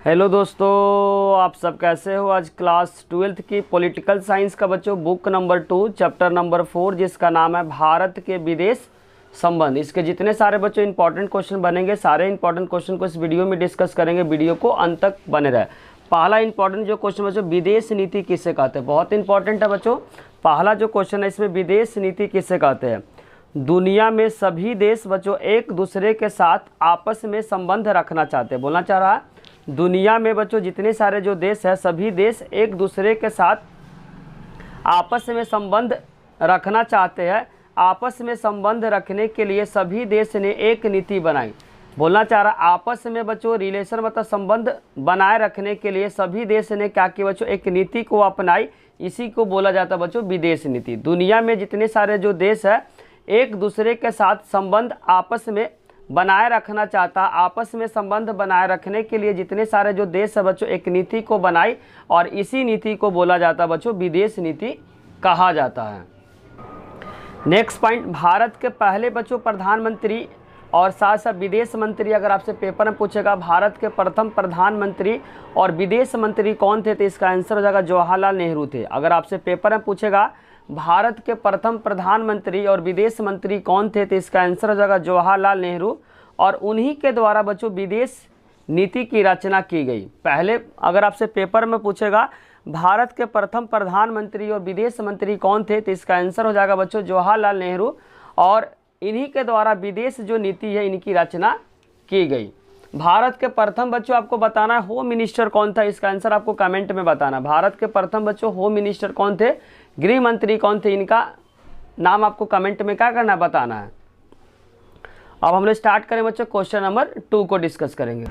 Hello दोस्तों, आप सब कैसे हो। आज क्लास 12th की पॉलिटिकल साइंस का बच्चों बुक नंबर 2 चैप्टर नंबर 4 जिसका नाम है भारत के विदेश संबंध। इसके जितने सारे बच्चों इंपॉर्टेंट क्वेश्चन बनेंगे, सारे इंपॉर्टेंट क्वेश्चन को इस वीडियो में डिस्कस करेंगे। वीडियो को अंत तक बने रहे। पहला इंपॉर्टेंट जो क्वेश्चन बच्चों, विदेश नीति किसे कहते हैं, बहुत इंपॉर्टेंट है बच्चों। पहला जो क्वेश्चन है इसमें, विदेश नीति किसे कहते हैं। दुनिया में सभी देश बच्चों एक दूसरे के साथ आपस में संबंध रखना चाहते हैं। बोलना चाह रहा है दुनिया में बच्चों जितने सारे जो देश है, सभी देश एक दूसरे के साथ आपस में संबंध रखना चाहते हैं। आपस में संबंध रखने के लिए सभी देश ने एक नीति बनाई। बोलना चाह रहा आपस में बच्चों रिलेशन मतलब संबंध बनाए रखने के लिए सभी देश ने क्या किया बच्चों, एक नीति को अपनाई। इसी को बोला जाता है बच्चों विदेश नीति। दुनिया में जितने सारे जो देश है एक दूसरे के साथ संबंध आपस में बनाए रखना चाहता, आपस में संबंध बनाए रखने के लिए जितने सारे जो देश है बच्चों एक नीति को बनाई, और इसी नीति को बोला जाता है बच्चों विदेश नीति कहा जाता है। नेक्स्ट पॉइंट, भारत के पहले बच्चों प्रधानमंत्री और साथ साथ विदेश मंत्री, अगर आपसे पेपर में पूछेगा भारत के प्रथम प्रधानमंत्री और विदेश मंत्री कौन थे, तो इसका आंसर हो जाएगा जवाहरलाल नेहरू थे। अगर आपसे पेपर में पूछेगा भारत के प्रथम प्रधानमंत्री और विदेश मंत्री कौन थे, तो इसका आंसर हो जाएगा जवाहरलाल नेहरू, और उन्हीं के द्वारा बच्चों विदेश नीति की रचना की गई। पहले अगर आपसे पेपर में पूछेगा भारत के प्रथम प्रधानमंत्री और विदेश मंत्री कौन थे, तो इसका आंसर हो जाएगा बच्चों जवाहरलाल नेहरू, और इन्हीं के द्वारा विदेश जो नीति है इनकी रचना की गई। भारत के प्रथम बच्चों आपको बताना है होम मिनिस्टर कौन था, इसका आंसर आपको कमेंट में बताना। भारत के प्रथम बच्चों होम मिनिस्टर कौन थे, गृह मंत्री कौन थे, इनका नाम आपको कमेंट में क्या करना है, बताना है। अब हम लोग स्टार्ट करें बच्चों, क्वेश्चन नंबर 2 को डिस्कस करेंगे।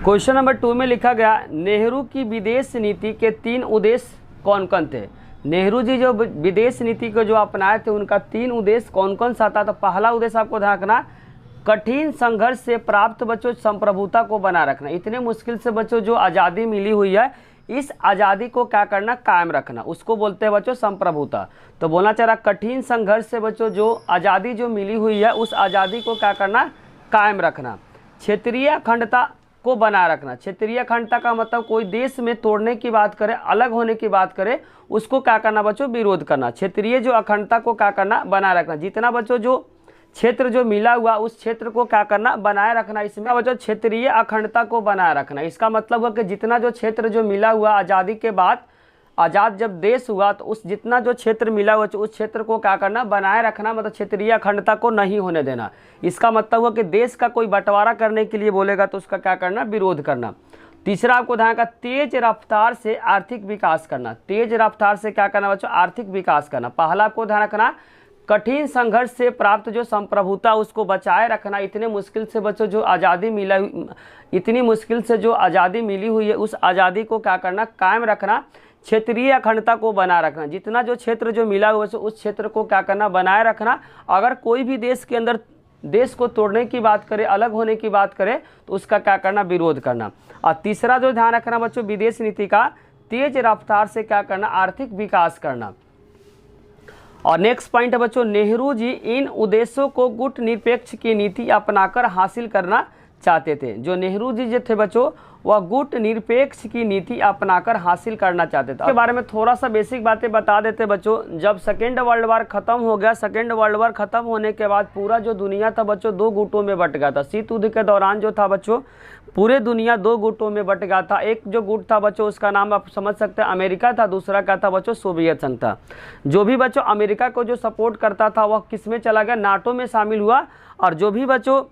क्वेश्चन नंबर 2 में लिखा गया नेहरू की विदेश नीति के 3 उद्देश्य कौन कौन थे। नेहरू जी जो विदेश नीति को जो अपनाए थे उनका 3 उद्देश्य कौन कौन सा था। तो पहला उद्देश्य आपको ध्यान रखना, कठिन संघर्ष से प्राप्त बच्चों संप्रभुता को बना रखना। इतने मुश्किल से बच्चों जो आज़ादी मिली हुई है, इस आज़ादी को क्या करना, कायम रखना, उसको बोलते हैं बच्चों संप्रभुता। तो बोलना चाह रहा कठिन संघर्ष से बच्चों जो आज़ादी जो मिली हुई है उस आज़ादी को क्या करना, कायम रखना। क्षेत्रीय अखंडता को बनाए रखना। क्षेत्रीय अखंडता का मतलब कोई देश में तोड़ने की बात करे, अलग होने की बात करे, उसको क्या करना बच्चों, विरोध करना। क्षेत्रीय जो अखंडता को क्या करना, बनाए रखना। जितना बच्चों जो क्षेत्र जो मिला हुआ उस क्षेत्र को क्या करना, बनाए रखना। इसमें बच्चों क्षेत्रीय अखंडता को बनाए रखना, इसका मतलब है कि जितना जो क्षेत्र जो मिला हुआ आज़ादी के बाद, आज़ाद जब देश हुआ तो उस जितना जो क्षेत्र मिला हुआ उस क्षेत्र को क्या करना, बनाए रखना, मतलब क्षेत्रीय अखंडता को नहीं होने देना। इसका मतलब हुआ कि देश का कोई बंटवारा करने के लिए बोलेगा तो उसका क्या करना, विरोध करना। तीसरा आपको ध्यान का, तेज रफ्तार से आर्थिक विकास करना। तेज रफ्तार से क्या करना बच्चों, आर्थिक विकास करना। पहला आपको ध्यान रखना, कठिन संघर्ष से प्राप्त जो संप्रभुता उसको बचाए रखना। इतने मुश्किल से बच्चों जो आज़ादी मिला, इतनी मुश्किल से जो आज़ादी मिली हुई है उस आज़ादी को क्या करना, कायम रखना। क्षेत्रीय अखंडता को बनाए रखना। जितना जो क्षेत्र जो मिला हुआ है उस क्षेत्र को क्या करना, बनाए रखना। अगर कोई भी देश के अंदर देश को तोड़ने की बात करे, अलग होने की बात करे तो उसका क्या करना, विरोध करना। और तीसरा जो ध्यान रखना बच्चों विदेश नीति का, तेज रफ्तार से क्या करना, आर्थिक विकास करना। और नेक्स्ट पॉइंट है बच्चों, नेहरू जी इन उद्देश्यों को गुट निरपेक्ष की नीति अपनाकर हासिल करना चाहते थे। जो नेहरू जी जो थे बच्चों वह गुट निरपेक्ष की नीति अपनाकर हासिल करना चाहते थे। इसके बारे में थोड़ा सा बेसिक बातें बता देते बच्चों। जब सेकेंड वर्ल्ड वार खत्म हो गया, सेकेंड वर्ल्ड वार खत्म होने के बाद पूरा जो दुनिया था बच्चों 2 गुटों में बट गया था। शीत युद्ध के दौरान जो था बच्चों पूरे दुनिया 2 गुटों में बट गया था। एक जो गुट था बच्चों उसका नाम आप समझ सकते हैं अमेरिका था, दूसरा क्या था बच्चों, सोवियत संघ था। जो भी बच्चों अमेरिका को जो सपोर्ट करता था वह किस में चला गया, नाटो में शामिल हुआ, और जो भी बच्चों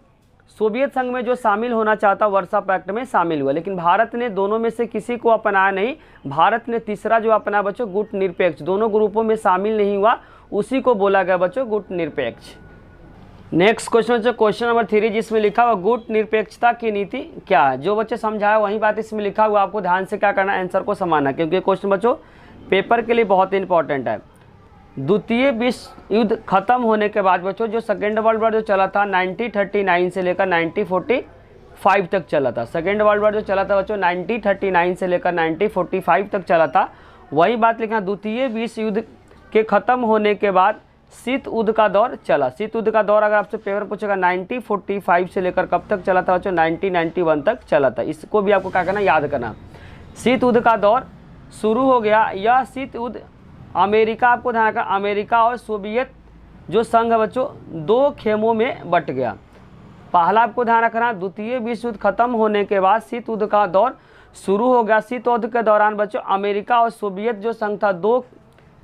सोवियत संघ में जो शामिल होना चाहता वर्सा पैक्ट में शामिल हुआ। लेकिन भारत ने दोनों में से किसी को अपनाया नहीं। भारत ने तीसरा जो अपनाया बच्चों गुट निरपेक्ष, दोनों ग्रुपों में शामिल नहीं हुआ, उसी को बोला गया बच्चों गुट निरपेक्ष। नेक्स्ट क्वेश्चन बच्चों, क्वेश्चन नंबर 3 जिसमें लिखा हुआ गुट निरपेक्षता की नीति क्या है। जो बच्चे समझाया वही बात इसमें लिखा हुआ, आपको ध्यान से क्या करना, आंसर को समझना, क्योंकि क्वेश्चन बच्चों पेपर के लिए बहुत इंपॉर्टेंट है। द्वितीय विश्व युद्ध खत्म होने के बाद बच्चों जो सेकेंड वर्ल्ड वार जो चला था 1939 से लेकर 1945 तक चला था। सेकेंड वर्ल्ड वार जो चला था बच्चों 1939 से लेकर 1945 तक चला था। वही बात लिखना, द्वितीय विश्व युद्ध के ख़त्म होने के बाद शीत युद्ध का दौर चला। शीत युद्ध का दौर अगर आपसे पेपर पूछेगा 1945 से लेकर कब तक चला था बच्चों, 1991 तक चला था। इसको भी आपको क्या करना, याद करना। शीत युद्ध का दौर शुरू हो गया। यह शीत युद्ध अमेरिका, आपको ध्यान रखना, अमेरिका और सोवियत जो संघ है बच्चों, दो खेमों में बट गया। पहला आपको ध्यान रखना, द्वितीय विश्व युद्ध खत्म होने के बाद शीत युद्ध का दौर शुरू हो गया। शीत युद्ध के दौरान बच्चों अमेरिका और सोवियत जो संघ था दो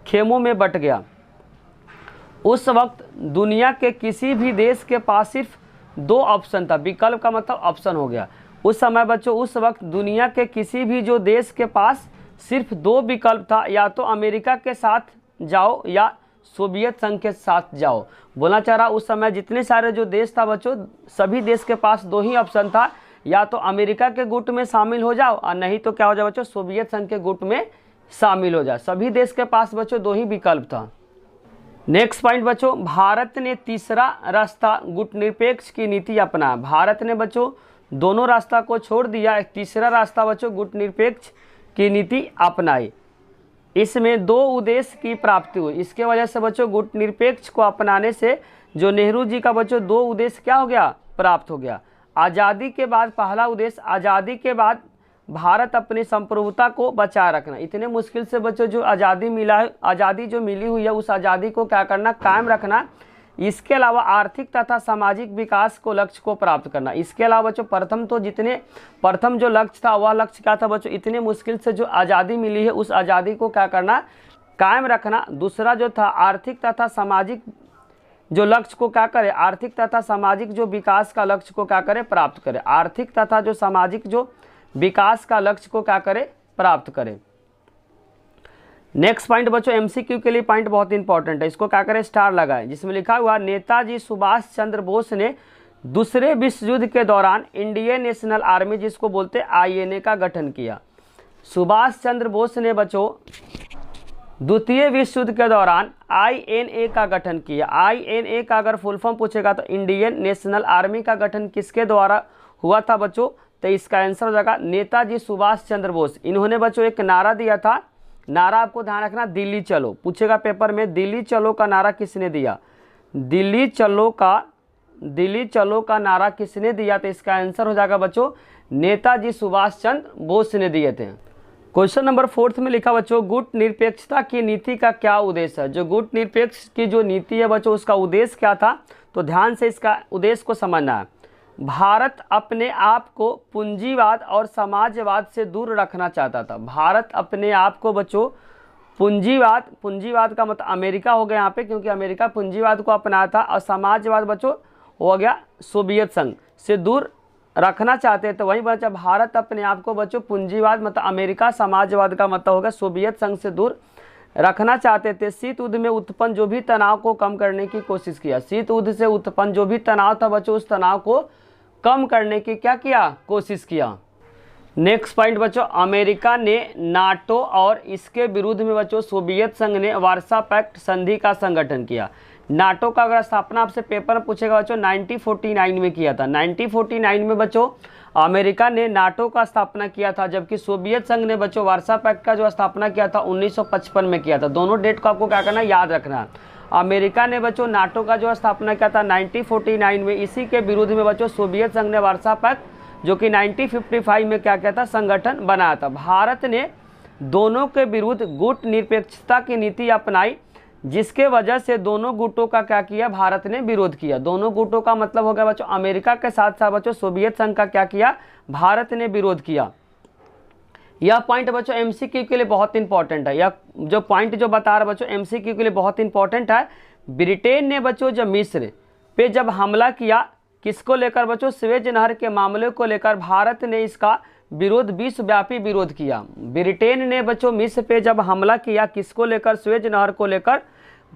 खेमों में बट गया। उस वक्त दुनिया के किसी भी देश के पास सिर्फ दो ऑप्शन था। विकल्प का मतलब ऑप्शन हो गया। उस समय बच्चों, उस वक्त दुनिया के किसी भी जो देश के पास सिर्फ दो विकल्प था, या तो अमेरिका के साथ जाओ या सोवियत संघ के साथ जाओ। बोलना चाह रहा उस समय जितने सारे जो देश था बच्चों, सभी देश के पास दो ही ऑप्शन था, या तो अमेरिका के गुट में शामिल हो जाओ और नहीं तो क्या हो जाए बच्चों, सोवियत संघ के गुट में शामिल हो जाए। सभी देश के पास बच्चों दो ही विकल्प था। नेक्स्ट पॉइंट बच्चों, भारत ने तीसरा रास्ता गुटनिरपेक्ष की नीति अपनाया। भारत ने बच्चों दोनों रास्ता को छोड़ दिया, एक तीसरा रास्ता बच्चों गुटनिरपेक्ष की नीति अपनाई। इसमें दो उद्देश्य की प्राप्ति हुई। इसके वजह से बच्चों गुटनिरपेक्ष को अपनाने से जो नेहरू जी का बच्चों दो उद्देश्य क्या हो गया, प्राप्त हो गया। आज़ादी के बाद पहला उद्देश्य, आज़ादी के बाद भारत अपनी संप्रभुता को बचाए रखना। इतने मुश्किल से बच्चों जो आज़ादी मिला है, आज़ादी जो मिली हुई है, उस आज़ादी को क्या करना, कायम रखना। इसके अलावा आर्थिक तथा सामाजिक विकास को लक्ष्य को प्राप्त करना। इसके अलावा बच्चों प्रथम जो लक्ष्य था वह लक्ष्य क्या था बच्चों, इतने मुश्किल से जो आज़ादी मिली है उस आज़ादी को क्या करना, कायम रखना। दूसरा जो था आर्थिक तथा सामाजिक जो लक्ष्य को क्या करे, आर्थिक तथा सामाजिक जो विकास का लक्ष्य को क्या करे, प्राप्त करे। आर्थिक तथा जो सामाजिक जो विकास का लक्ष्य को क्या करे, प्राप्त करे। नेक्स्ट पॉइंट बच्चों एमसीक्यू के लिए पॉइंट बहुत इंपॉर्टेंट है, इसको क्या करें, स्टार लगाएं, जिसमें लिखा हुआ नेताजी सुभाष चंद्र बोस ने दूसरे विश्व युद्ध के दौरान इंडियन नेशनल आर्मी, जिसको बोलते हैं आईएनए, का गठन किया। सुभाष चंद्र बोस ने बच्चों द्वितीय विश्व युद्ध के दौरान आईएनए का गठन किया। आईएनए का अगर फुल फॉर्म पूछेगा तो इंडियन नेशनल आर्मी का गठन किसके द्वारा हुआ था बच्चों, तो इसका आंसर हो जाएगा नेताजी सुभाष चंद्र बोस। इन्होंने बच्चों एक नारा दिया था, नारा आपको ध्यान रखना, दिल्ली चलो। पूछेगा पेपर में, दिल्ली चलो का नारा किसने दिया, दिल्ली चलो का नारा किसने दिया, तो इसका आंसर हो जाएगा बच्चों नेताजी सुभाष चंद्र बोस ने दिए थे। क्वेश्चन नंबर 4 में लिखा बच्चों गुट निरपेक्षता की नीति का क्या उद्देश्य है। जो गुट निरपेक्ष की जो नीति है बच्चों उसका उद्देश्य क्या था, तो ध्यान से इसका उद्देश्य को समझना है। भारत अपने आप को पूंजीवाद और समाजवाद से दूर रखना चाहता था। भारत अपने आप को बच्चों पूंजीवाद का मतलब अमेरिका हो गया यहाँ पे, क्योंकि अमेरिका पूंजीवाद को अपनाया था, और समाजवाद बच्चों हो गया सोवियत संघ से दूर रखना चाहते थे। वहीं बच्चा भारत अपने आप को बच्चों पूंजीवाद मतलब अमेरिका, समाजवाद का मतलब होगा सोवियत संघ से दूर रखना चाहते थे। शीत युद्ध में उत्पन्न जो भी तनाव को कम करने की कोशिश किया। शीत युद्ध से उत्पन्न जो भी तनाव था बच्चों उस तनाव को कम करने की क्या किया, कोशिश किया। नेक्स्ट पॉइंट बच्चों, अमेरिका ने नाटो और इसके विरुद्ध में बच्चों सोवियत संघ ने वार्सा पैक्ट संधि का संगठन किया। नाटो का अगर स्थापना आपसे पेपर में पूछेगा बच्चों 1949 में किया था। 1949 में बच्चों अमेरिका ने नाटो का स्थापना किया था, जबकि सोवियत संघ ने बच्चों वार्सा पैक्ट का जो स्थापना किया था 1955 में किया था। दोनों डेट को आपको क्या करना, याद रखना है। अमेरिका ने बच्चों नाटो का जो स्थापना किया था 1949 में, इसी के विरुद्ध में बच्चों सोवियत संघ ने वार्सा पैक्ट जो कि 1955 में क्या किया था, संगठन बनाया था। भारत ने दोनों के विरुद्ध गुट निरपेक्षता की नीति अपनाई, जिसके वजह से दोनों गुटों का क्या किया, भारत ने विरोध किया। दोनों गुटों का मतलब हो गया बच्चों अमेरिका के साथ साथ बच्चों सोवियत संघ का क्या किया, भारत ने विरोध किया। यह पॉइंट बच्चों एमसीक्यू के लिए बहुत इंपॉर्टेंट है। यह जो पॉइंट जो बता रहा बच्चों एमसीक्यू के लिए बहुत इंपॉर्टेंट है। ब्रिटेन ने बच्चों जब मिस्र पे जब हमला किया, किसको लेकर बच्चों, स्वेज नहर के मामले को लेकर, भारत ने इसका विरोध विश्वव्यापी विरोध किया। ब्रिटेन ने बच्चों मिस्र पे जब हमला किया, किसको लेकर, स्वेज नहर को लेकर,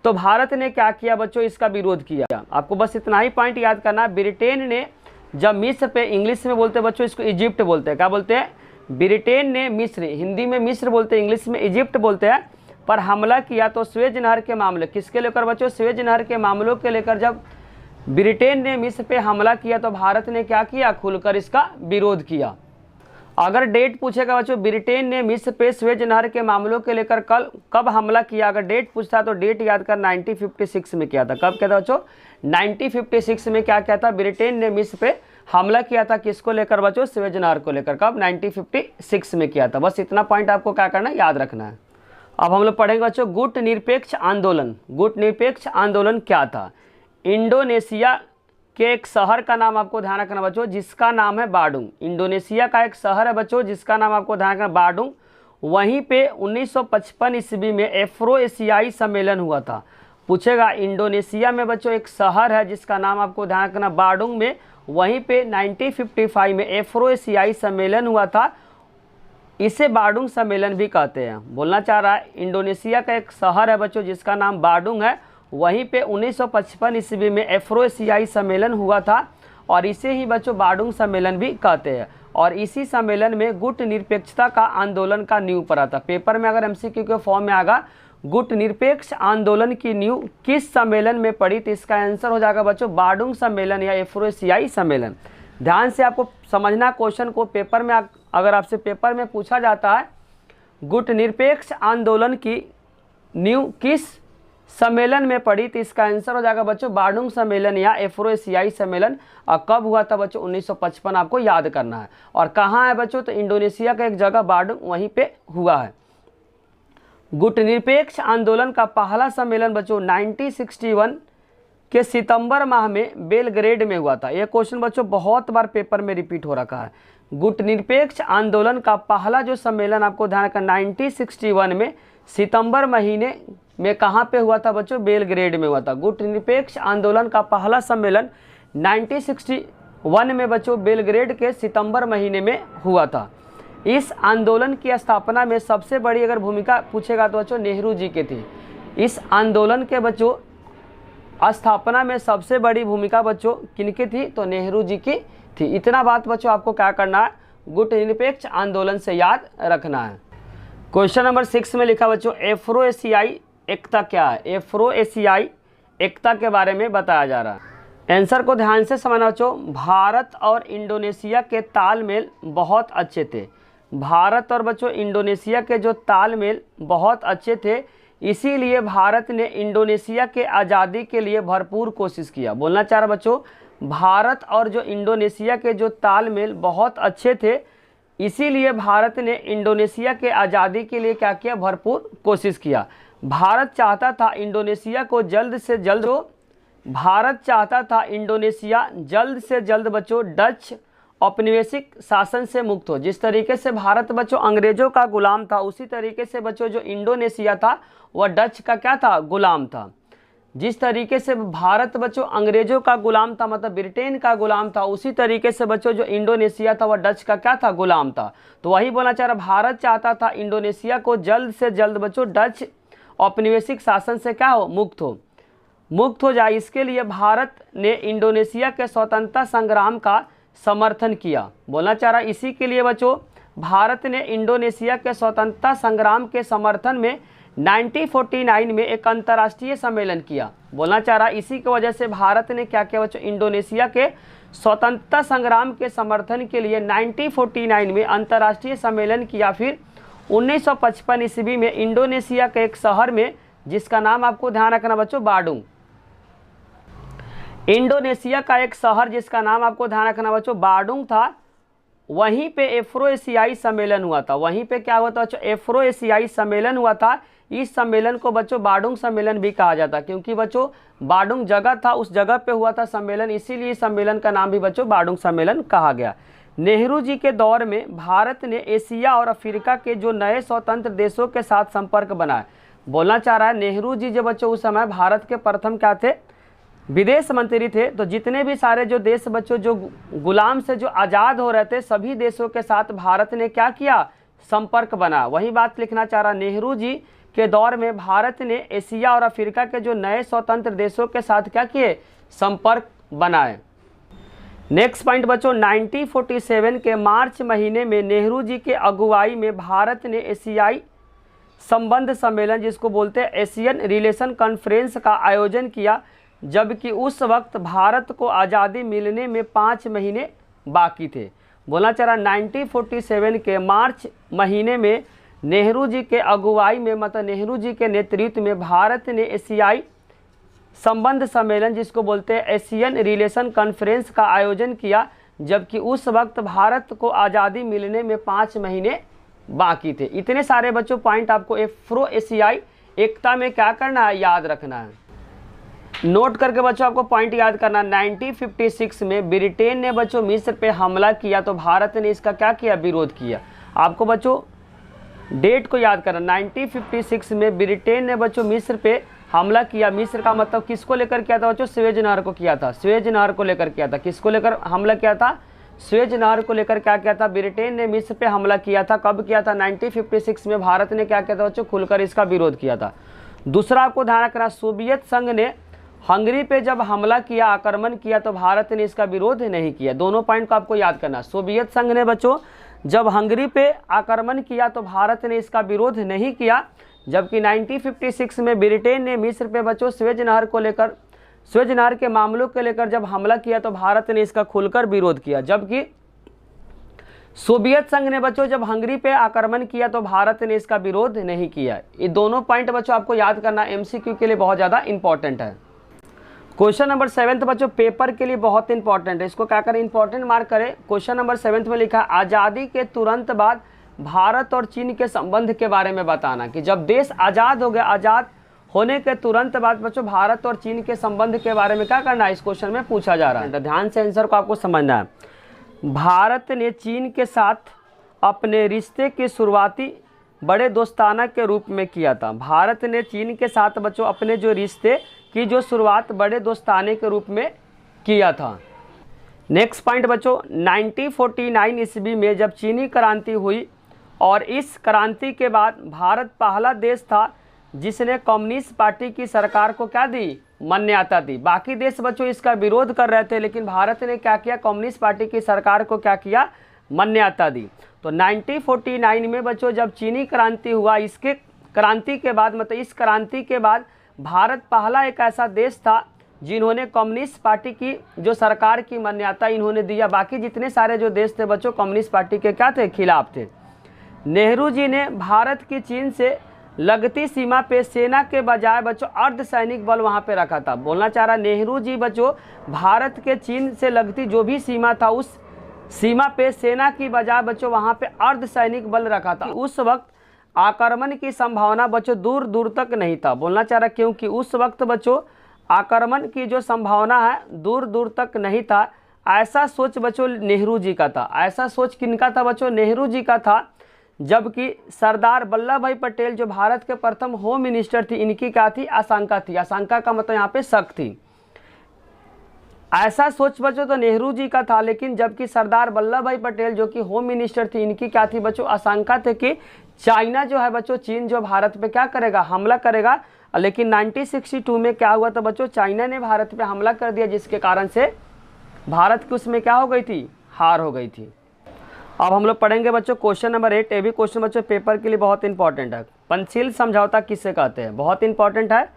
तो भारत ने क्या किया बच्चों, इसका विरोध किया। आपको बस इतना ही पॉइंट याद करना। ब्रिटेन ने जब मिस्र पे, इंग्लिश में बोलते बच्चों इसको इजिप्ट बोलते हैं, क्या बोलते हैं, ब्रिटेन ने मिस्र, हिंदी में मिस्र बोलते हैं, इंग्लिश में इजिप्ट बोलते हैं, पर हमला किया तो स्वेज नहर के मामले, किसके लेकर बच्चों, स्वेज नहर के मामलों के लेकर जब ब्रिटेन ने मिस्र पे हमला किया तो भारत ने क्या किया, खुलकर इसका विरोध किया। अगर डेट पूछेगा बच्चों, ब्रिटेन ने मिस्र पे स्वेज नहर के मामलों के लेकर कब हमला किया, अगर डेट पूछता तो डेट याद कर 1956 में किया था। कब किया था बच्चों? 1956 में क्या किया था? ब्रिटेन ने मिस्र पे हमला किया था। किसको लेकर बच्चों? स्वेज नहर को लेकर। कब? 1956 में किया था। बस इतना पॉइंट आपको क्या करना है, याद रखना है। अब हम लोग पढ़ेंगे बच्चों गुट निरपेक्ष आंदोलन। गुट निरपेक्ष आंदोलन क्या था? इंडोनेशिया के एक शहर का नाम आपको ध्यान रखना बच्चों, जिसका नाम है बाडुंग। इंडोनेशिया का एक शहर है बच्चों, जिसका नाम आपको ध्यान रखना बाडुंग। वहीं पे 1955 ईस्वी में एफ्रो एशियाई सम्मेलन हुआ था। पूछेगा इंडोनेशिया में बच्चों एक शहर है जिसका नाम आपको ध्यान रखना बाडुंग में, वहीं पे 1955 में एफ्रो एशियाई सम्मेलन हुआ था। इसे बाडुंग सम्मेलन भी कहते हैं। बोलना चाह रहा है इंडोनेशिया का एक शहर है बच्चों जिसका नाम बाडुंग है, वहीं पे 1955 ईस्वी में एफ्रो एशियाई सम्मेलन हुआ था और इसे ही बच्चों बाडुंग सम्मेलन भी कहते हैं। और इसी सम्मेलन में गुट निरपेक्षता का आंदोलन का नींव पड़ा था। पेपर में अगर एमसीक्यू के फॉर्म में आगा गुट निरपेक्ष आंदोलन की नींव किस सम्मेलन में पड़ी, तो इसका आंसर हो जाएगा बच्चों बाडुंग सम्मेलन या एफ्रो एशियाई सम्मेलन। ध्यान से आपको समझना क्वेश्चन को। पेपर में अगर आपसे पेपर में पूछा जाता है गुट निरपेक्ष आंदोलन की नींव किस सम्मेलन में पड़ी, तो इसका आंसर हो जाएगा बच्चों बाडुंग सम्मेलन या एफ्रो एशियाई सम्मेलन। और कब हुआ था बच्चों? 1955 आपको याद करना है। और कहाँ है बच्चों? तो इंडोनेशिया का एक जगह बाडुंग, वहीं पे हुआ है। गुट निरपेक्ष आंदोलन का पहला सम्मेलन बच्चों 1961 के सितंबर माह में बेलग्रेड में हुआ था। यह क्वेश्चन बच्चों बहुत बार पेपर में रिपीट हो रखा है। गुट निरपेक्ष आंदोलन का पहला जो सम्मेलन आपको ध्यान रखना 1961 में सितंबर महीने में कहाँ पे हुआ था बच्चों? बेलग्रेड में हुआ था। गुट निरपेक्ष आंदोलन का पहला सम्मेलन 1961 में बच्चों बेलग्रेड के सितंबर महीने में हुआ था। इस आंदोलन की स्थापना में सबसे बड़ी अगर भूमिका पूछेगा तो बच्चों नेहरू जी की थी। इस आंदोलन के बच्चों स्थापना में सबसे बड़ी भूमिका बच्चों किनकी थी? तो नेहरू जी की थी। इतना बात बच्चों आपको क्या करना है, गुट निरपेक्ष आंदोलन से याद रखना है। क्वेश्चन नंबर 6 में लिखा बच्चों एफ्रो एशियाई एकता क्या है? एफ्रो एशियाई एकता के बारे में बताया जा रहा है। आंसर को ध्यान से समझना बच्चों। भारत और इंडोनेशिया के तालमेल बहुत अच्छे थे। भारत और बच्चों इंडोनेशिया के जो तालमेल बहुत अच्छे थे, इसीलिए भारत ने इंडोनेशिया के आज़ादी के लिए भरपूर कोशिश किया। बोलना चाह रहा बच्चों, भारत और जो इंडोनेशिया के जो तालमेल बहुत अच्छे थे, इसीलिए भारत ने इंडोनेशिया के आज़ादी के लिए क्या किया? भरपूर कोशिश किया। भारत चाहता था इंडोनेशिया को जल्द से जल्द बच्चों डच औपनिवेशिक शासन से मुक्त हो। जिस तरीके से भारत बच्चों अंग्रेजों का गुलाम था, उसी तरीके से बच्चों जो इंडोनेशिया था वह डच का क्या था? गुलाम था। जिस तरीके से भारत बच्चों अंग्रेजों का गुलाम था, मतलब ब्रिटेन का गुलाम था, उसी तरीके से बच्चों जो इंडोनेशिया था वह डच का क्या था? गुलाम था। तो वही बोलना चाह रहा, भारत चाहता था इंडोनेशिया को जल्द से जल्द बच्चों डच औपनिवेशिक शासन से क्या हो? मुक्त हो जाए। इसके लिए भारत ने इंडोनेशिया के स्वतंत्रता संग्राम का समर्थन किया। बोलना चाह रहा, इसी के लिए बच्चों भारत ने इंडोनेशिया के स्वतंत्रता संग्राम के समर्थन में 1949 में एक अंतर्राष्ट्रीय सम्मेलन किया। बोलना चाह रहा, इसी की वजह से भारत ने क्या किया बच्चों? इंडोनेशिया के स्वतंत्रता संग्राम के समर्थन के लिए 1949 में अंतर्राष्ट्रीय सम्मेलन किया। फिर 1955 ईस्वी में इंडोनेशिया के एक शहर में, जिसका नाम आपको ध्यान रखना बच्चों बाडुंग, इंडोनेशिया का एक शहर जिसका नाम आपको ध्यान रखना बच्चों बाडुंग था, वहीं पे एफ्रो एशियाई सम्मेलन हुआ था। वहीं पे क्या हुआ था बच्चों? एफ्रो एशियाई सम्मेलन हुआ था। इस सम्मेलन को बच्चों बाडुंग सम्मेलन भी कहा जाता, क्योंकि बच्चों बाडुंग जगह था, उस जगह पे हुआ था सम्मेलन, इसीलिए सम्मेलन का नाम भी बच्चों बाडुंग सम्मेलन कहा गया। नेहरू जी के दौर में भारत ने एशिया और अफ्रीका के जो नए स्वतंत्र देशों के साथ संपर्क बनाया। बोलना चाह रहा है नेहरू जी जो बच्चों उस समय भारत के प्रथम क्या थे? विदेश मंत्री थे। तो जितने भी सारे जो देश बच्चों जो गुलाम से जो आज़ाद हो रहे थे, सभी देशों के साथ भारत ने क्या किया? संपर्क बना। वही बात लिखना चाह रहा, नेहरू जी के दौर में भारत ने एशिया और अफ्रीका के जो नए स्वतंत्र देशों के साथ क्या किए? संपर्क बनाए। नेक्स्ट पॉइंट बच्चों 1947 के मार्च महीने में नेहरू जी के अगुवाई में भारत ने एशियाई संबंध सम्मेलन, जिसको बोलते हैं एशियन रिलेशन कॉन्फ्रेंस, का आयोजन किया, जबकि उस वक्त भारत को आज़ादी मिलने में 5 महीने बाकी थे। बोलना चाह रहा 1947 के मार्च महीने में नेहरू जी के अगुवाई में, मतलब नेहरू जी के नेतृत्व में भारत ने एशियाई संबंध सम्मेलन, जिसको बोलते हैं एशियन रिलेशन कॉन्फ्रेंस, का आयोजन किया, जबकि उस वक्त भारत को आज़ादी मिलने में 5 महीने बाकी थे। इतने सारे बच्चों पॉइंट आपको अफ्रो एशियाई एकता में क्या करना है, याद रखना है। नोट करके बच्चों आपको पॉइंट याद करना। 1956 में ब्रिटेन ने बच्चों मिस्र पे हमला किया तो भारत ने इसका क्या किया, विरोध किया। आपको बच्चों डेट को याद करना। 1956 में ब्रिटेन ने बच्चों मिस्र पे हमला किया। मिस्र का मतलब किसको लेकर किया था बच्चों, स्वेज नहर को किया था। स्वेज नहर को लेकर किया था। किसको लेकर हमला किया था, स्वेज नहर को लेकर क्या किया था, ब्रिटेन ने मिस्र पे हमला किया था। कब किया था, 1956 में। भारत ने क्या किया था बच्चों, खुलकर इसका विरोध किया था। दूसरा आपको ध्यान रखना, सोवियत संघ ने हंगरी पे जब हमला किया, आक्रमण किया, तो भारत ने इसका विरोध नहीं किया। दोनों पॉइंट को आपको याद करना। सोवियत संघ ने बच्चों जब हंगरी पे आक्रमण किया तो भारत ने इसका विरोध नहीं किया, जबकि 1956 में ब्रिटेन ने मिस्र पे बच्चों स्वेज नहर को लेकर, स्वेज नहर के मामलों को लेकर जब हमला किया तो भारत ने इसका खुलकर विरोध किया। जबकि सोवियत संघ ने बच्चों जब हंगरी पे आक्रमण किया तो भारत ने इसका विरोध नहीं किया। ये दोनों पॉइंट बच्चों आपको याद करना, एमसीक्यू के लिए बहुत ज़्यादा इंपॉर्टेंट है। क्वेश्चन नंबर 7 बच्चों पेपर के लिए बहुत इंपॉर्टेंट है, इसको क्या करें, इंपॉर्टेंट मार्क करें। क्वेश्चन नंबर 7 में लिखा, आज़ादी के तुरंत बाद भारत और चीन के संबंध के बारे में बताना। कि जब देश आज़ाद हो गया, आज़ाद होने के तुरंत बाद बच्चों भारत और चीन के संबंध के बारे में क्या करना है, इस क्वेश्चन में पूछा जा रहा है। ध्यान से आंसर को आपको समझना है। भारत ने चीन के साथ अपने रिश्ते की शुरुआती बड़े दोस्ताना के रूप में किया था। भारत ने चीन के साथ बच्चों अपने जो रिश्ते की जो शुरुआत बड़े दोस्ताने के रूप में किया था। नेक्स्ट पॉइंट बच्चों, 1949 ईस्वी में जब चीनी क्रांति हुई और इस क्रांति के बाद भारत पहला देश था जिसने कम्युनिस्ट पार्टी की सरकार को क्या दी, मान्यता दी। बाकी देश बच्चों इसका विरोध कर रहे थे, लेकिन भारत ने क्या किया, कम्युनिस्ट पार्टी की सरकार को क्या किया, मान्यता दी। तो 1949 में बच्चों जब चीनी क्रांति हुआ, इसके क्रांति के बाद, मतलब इस क्रांति के बाद भारत पहला एक ऐसा देश था जिन्होंने कम्युनिस्ट पार्टी की जो सरकार की मान्यता इन्होंने दिया। बाकी जितने सारे जो देश थे बच्चों कम्युनिस्ट पार्टी के क्या थे, खिलाफ थे। नेहरू जी ने भारत की चीन से लगती सीमा पे सेना के बजाय बच्चों अर्धसैनिक बल वहाँ पे रखा था। बोलना चाह रहा नेहरू जी बच्चों भारत के चीन से लगती जो भी सीमा था उस सीमा पे सेना की बजाय बच्चों वहाँ पे अर्धसैनिक बल रखा था। उस वक्त आक्रमण की संभावना बच्चों दूर दूर तक नहीं था। बोलना चाह रहा क्योंकि उस वक्त बच्चों आक्रमण की जो संभावना है दूर दूर तक नहीं था। ऐसा सोच बच्चों नेहरू जी का था। ऐसा सोच किनका था बच्चों, नेहरू जी का था। जबकि सरदार वल्लभ भाई पटेल जो भारत के प्रथम होम मिनिस्टर थी, इनकी क्या थी, आशंका थी। आशंका का मतलब यहाँ पे शक थी। ऐसा सोच बच्चों तो नेहरू जी का था, लेकिन जबकि सरदार वल्लभ भाई पटेल जो कि होम मिनिस्टर थी, इनकी क्या थी बच्चों, आशंका थे कि चाइना जो है बच्चों, चीन जो भारत पे क्या करेगा, हमला करेगा। लेकिन 1962 में क्या हुआ था बच्चों, चाइना ने भारत पे हमला कर दिया, जिसके कारण से भारत की उसमें क्या हो गई थी, हार हो गई थी। अब हम लोग पढ़ेंगे बच्चों क्वेश्चन नंबर 8। ये भी क्वेश्चन बच्चों पेपर के लिए बहुत इंपॉर्टेंट है। पंचशील समझौता किसे कहते हैं, बहुत इंपॉर्टेंट है।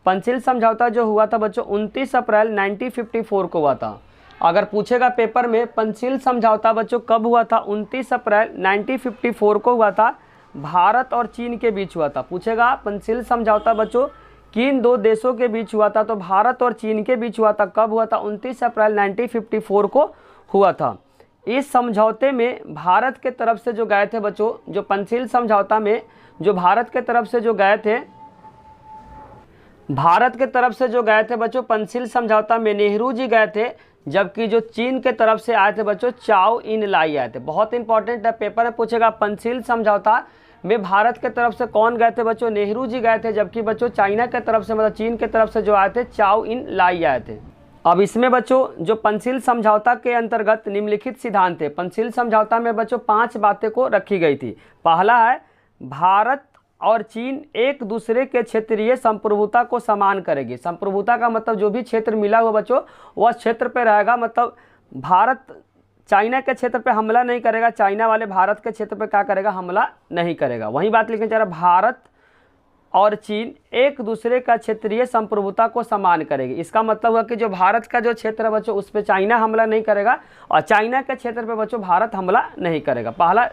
पंचशील समझौता जो हुआ था बच्चों 29 अप्रैल 1954 को हुआ था। अगर पूछेगा पेपर में पंचशील समझौता बच्चों कब हुआ था, 29 अप्रैल 1954 को हुआ था, भारत और चीन के बीच हुआ था। पूछेगा पंचशील समझौता बच्चों किन दो देशों के बीच हुआ था, तो भारत और चीन के बीच हुआ था। कब हुआ था, 29 अप्रैल 1954 को हुआ था। इस समझौते में भारत के तरफ से जो गए थे बच्चों, जो पंचशील समझौता में जो भारत के तरफ से जो गए थे, भारत के तरफ से जो गए थे बच्चों पंचशील समझौता में नेहरू जी गए थे, जबकि जो चीन के तरफ से आए थे बच्चों चाओ इन लाई आए थे। बहुत इंपॉर्टेंट है, पेपर में पूछेगा पंचशील समझौता में भारत के तरफ से कौन गए थे बच्चों, नेहरू जी गए थे, जबकि बच्चों चाइना के तरफ से मतलब चीन के तरफ से जो आए थे चाओ इन लाई आए थे। अब इसमें बच्चों जो पंचशील समझौता के अंतर्गत निम्नलिखित सिद्धांत थे। पंचशील समझौता में बच्चों 5 बातें को रखी गई थी। पहला है भारत और चीन एक दूसरे के क्षेत्रीय संप्रभुता को समान करेगी। संप्रभुता का मतलब जो भी क्षेत्र मिला हुआ बच्चों वह क्षेत्र पे रहेगा, मतलब भारत चाइना के क्षेत्र पे हमला नहीं करेगा, चाइना वाले भारत के क्षेत्र पे क्या करेगा, हमला नहीं करेगा। वही बात लिखना चाह रहा, भारत और चीन एक दूसरे का क्षेत्रीय संप्रभुता को सम्मान करेगी। इसका मतलब हुआ कि जो भारत का जो क्षेत्र है बच्चों उस पर चाइना हमला नहीं करेगा और चाइना के क्षेत्र पे बच्चों भारत हमला नहीं करेगा। पहला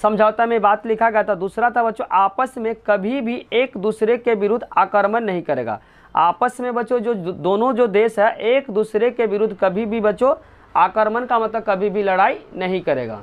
समझौता में बात लिखा गया था। दूसरा था बच्चों आपस में कभी भी एक दूसरे के विरुद्ध आक्रमण नहीं करेगा। आपस में बच्चों जो दोनों जो देश है एक दूसरे के विरुद्ध कभी भी बच्चों आक्रमण का मतलब कभी भी लड़ाई नहीं करेगा।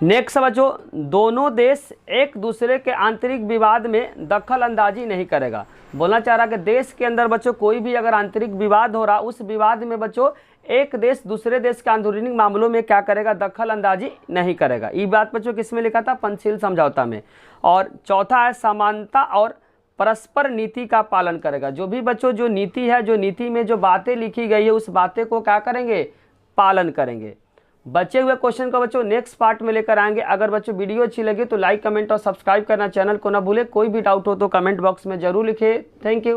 नेक्स्ट बच्चों दोनों देश एक दूसरे के आंतरिक विवाद में दखल अंदाजी नहीं करेगा। बोलना चाह रहा कि देश के अंदर बच्चों कोई भी अगर आंतरिक विवाद हो रहा उस विवाद में बच्चों एक देश दूसरे देश के आंतरिक मामलों में क्या करेगा, दखल अंदाजी नहीं करेगा। ये बात बच्चों किस में लिखा था, पंचशील समझौता में। और चौथा है समानता और परस्पर नीति का पालन करेगा। जो भी बच्चों जो नीति है, जो नीति में जो बातें लिखी गई है उस बातें को क्या करेंगे, पालन करेंगे। बचे हुए क्वेश्चन को बच्चों नेक्स्ट पार्ट में लेकर आएंगे। अगर बच्चों वीडियो अच्छी लगी तो लाइक कमेंट और सब्सक्राइब करना चैनल को ना भूले। कोई भी डाउट हो तो कमेंट बॉक्स में जरूर लिखे। Thank you.